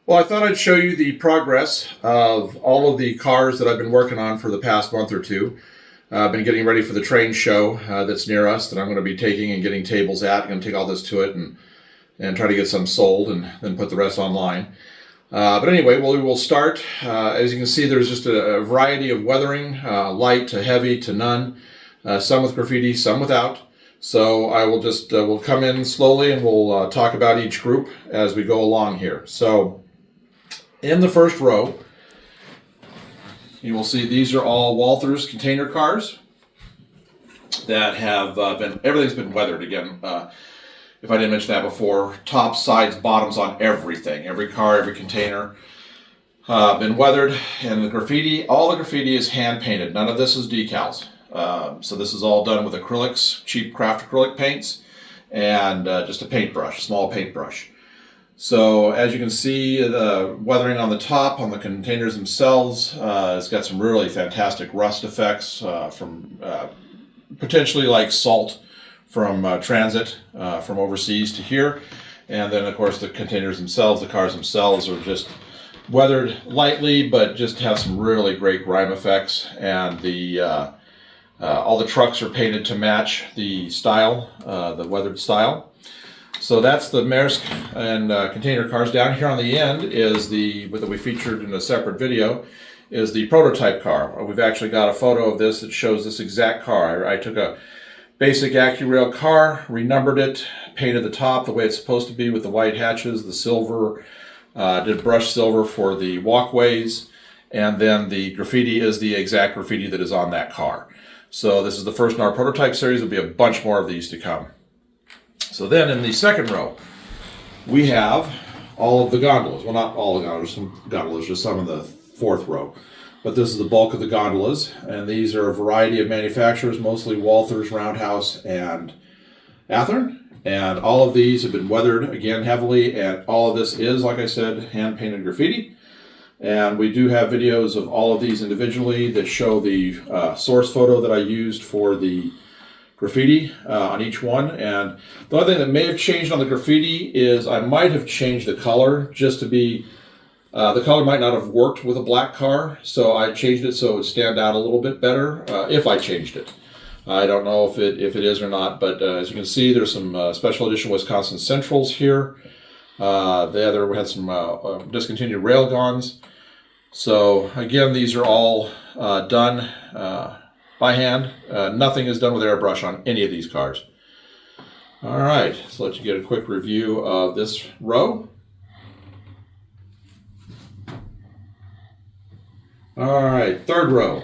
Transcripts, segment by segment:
Well, I thought I'd show you the progress of all of the cars that I've been working on for the past month or two. I've been getting ready for the train show that's near us that I'm going to be taking and getting tables at. I'm going to take all this to it and try to get some sold and then put the rest online. But anyway, we will start. As you can see, there's just a variety of weathering, light to heavy to none, some with graffiti, some without. So I will just, we'll come in slowly and we'll talk about each group as we go along here. So in the first row, you will see these are all Walther's container cars that have everything's been weathered again. If I didn't mention that before, top, sides, bottoms on everything. Every car, every container been weathered. And the graffiti, all the graffiti is hand painted. None of this is decals. So this is all done with acrylics, cheap craft acrylic paints, and just a paintbrush, small paintbrush. So as you can see, the weathering on the top, on the containers themselves, it's got some really fantastic rust effects from potentially like salt from transit from overseas to here. And then of course the containers themselves, the cars themselves are just weathered lightly, but just have some really great grime effects. And the all the trucks are painted to match the style, the weathered style. So that's the Maersk and container cars. Down here on the end is that we featured in a separate video, is the prototype car. We've actually got a photo of this that shows this exact car. I took a basic AccuRail car, renumbered it, painted the top the way it's supposed to be with the white hatches, the silver, did brush silver for the walkways, and then the graffiti is the exact graffiti that is on that car. So this is the first in our prototype series. There'll be a bunch more of these to come. So then in the second row, we have all of the gondolas. Well, not all the gondolas, just some in the fourth row. But this is the bulk of the gondolas, and these are a variety of manufacturers, mostly Walther's, Roundhouse, and Athearn. And all of these have been weathered, again, heavily, and all of this is, like I said, hand-painted graffiti. And we do have videos of all of these individually that show the source photo that I used for the graffiti on each one. And the only thing that may have changed on the graffiti is I might have changed the color just to be, the color might not have worked with a black car, so I changed it so it would stand out a little bit better if I changed it. I don't know if it is or not, but as you can see, there's some special edition Wisconsin Centrals here. We had some discontinued railguns. So again, these are all done by hand. Nothing is done with airbrush on any of these cars. All right, so let you get a quick review of this row. All right, third row.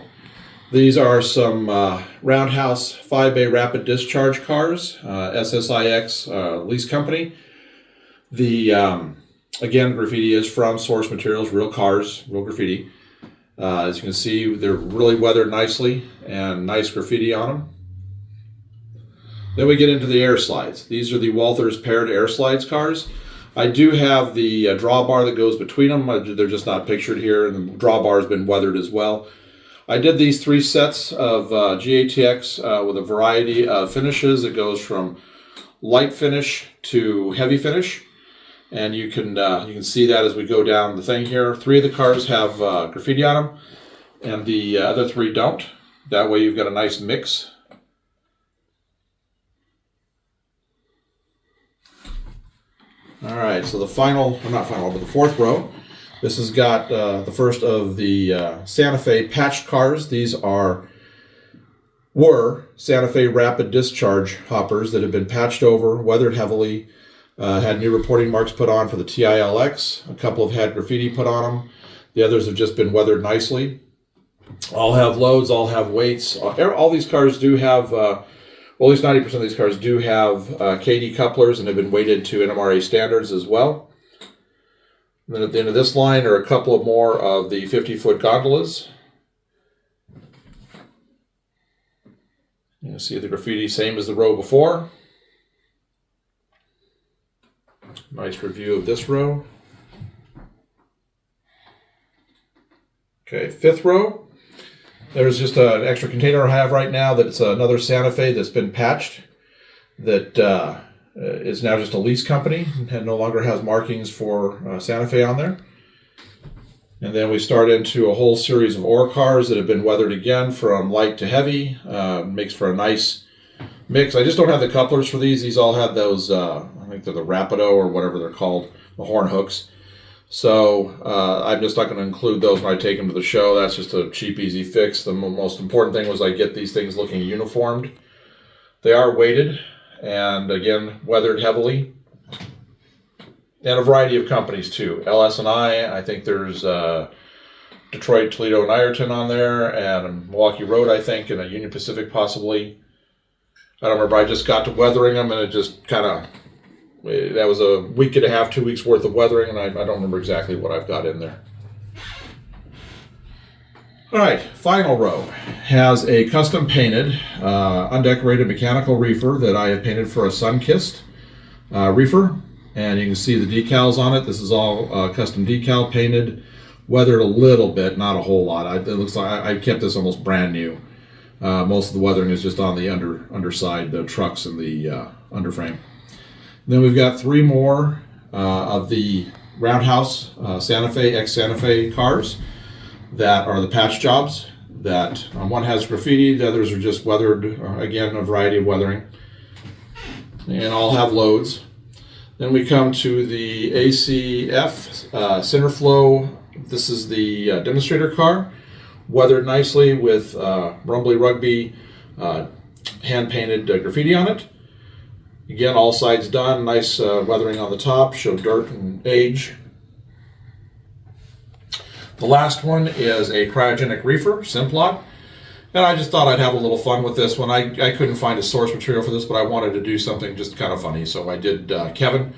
These are some Roundhouse 5-bay rapid discharge cars, SSIX lease company. Again, graffiti is from source materials, real cars, real graffiti. As you can see, they're really weathered nicely and nice graffiti on them. Then we get into the air slides. These are the Walther's paired air slides cars. I do have the drawbar that goes between them. They're just not pictured here, and the drawbar has been weathered as well. I did these 3 sets of GATX with a variety of finishes. It goes from light finish to heavy finish. And you can see that as we go down the thing here. 3 of the cars have graffiti on them, and the other 3 don't. That way you've got a nice mix. All right, so the the fourth row. This has got the first of the Santa Fe patched cars. These were Santa Fe rapid discharge hoppers that have been patched over, weathered heavily. Had new reporting marks put on for the TILX. A couple have had graffiti put on them. The others have just been weathered nicely. All have loads, all have weights. All these cars do have, well, at least 90% of these cars do have KD couplers and have been weighted to NMRA standards as well. And then at the end of this line are a couple of more of the 50-foot gondolas. You can see the graffiti, same as the row before. Nice review of this row. Okay, fifth row. There's just an extra container I have right now that's another Santa Fe that's been patched that is now just a lease company and no longer has markings for Santa Fe on there. And then we start into a whole series of ore cars that have been weathered again from light to heavy. Makes for a nice mix. I just don't have the couplers for these. These all have those, I think they're the Rapido or whatever they're called, the horn hooks. So I'm just not going to include those when I take them to the show. That's just a cheap, easy fix. The most important thing was I get these things looking uniformed. They are weighted and, again, weathered heavily. And a variety of companies, too. LS&I think there's Detroit, Toledo, and Ironton on there, and Milwaukee Road, I think, and a Union Pacific possibly. I don't remember. I just got to weathering them, and it just kind of... That was a week and a half, 2 weeks worth of weathering, and I don't remember exactly what I've got in there. All right, final row has a custom painted, undecorated mechanical reefer that I have painted for a sun-kissed reefer, and you can see the decals on it. This is all custom decal painted, weathered a little bit, not a whole lot. It looks like I kept this almost brand new. Most of the weathering is just on the underside, the trucks and the underframe. Then we've got 3 more of the Roundhouse Santa Fe, ex-Santa Fe cars that are the patch jobs. That one has graffiti, the others are just weathered, again, a variety of weathering. And all have loads. Then we come to the ACF Centerflow. This is the demonstrator car, weathered nicely with Rumbly Rugby hand-painted graffiti on it. Again, all sides done, nice weathering on the top, show dirt and age. The last one is a cryogenic reefer, Simplot. And I just thought I'd have a little fun with this one. I couldn't find a source material for this, but I wanted to do something just kind of funny. So I did Kevin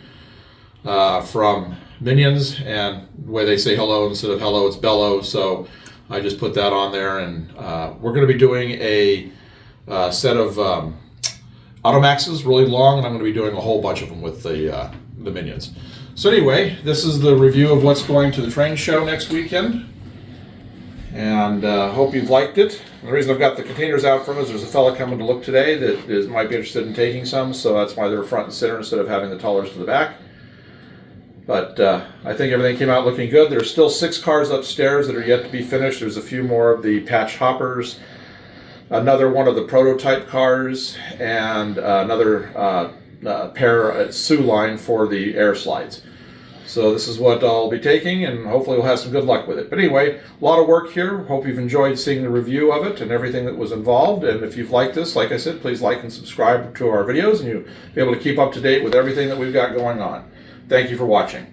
from Minions, and the way they say hello, instead of hello, it's bellow. So I just put that on there, and we're going to be doing a set of Automaxes, really long, and I'm going to be doing a whole bunch of them with the Minions. So anyway, this is the review of what's going to the train show next weekend, and hope you've liked it. The reason I've got the containers out front is there's a fella coming to look today that might be interested in taking some, so that's why they're front and center instead of having the tallers to the back. But I think everything came out looking good. There's still 6 cars upstairs that are yet to be finished. There's a few more of the patch hoppers, another one of the prototype cars, and another pair at Sioux line for the air slides. So this is what I'll be taking, and hopefully we'll have some good luck with it. But anyway, a lot of work here. Hope you've enjoyed seeing the review of it and everything that was involved. And if you've liked this, like I said, please like and subscribe to our videos, and you'll be able to keep up to date with everything that we've got going on. Thank you for watching.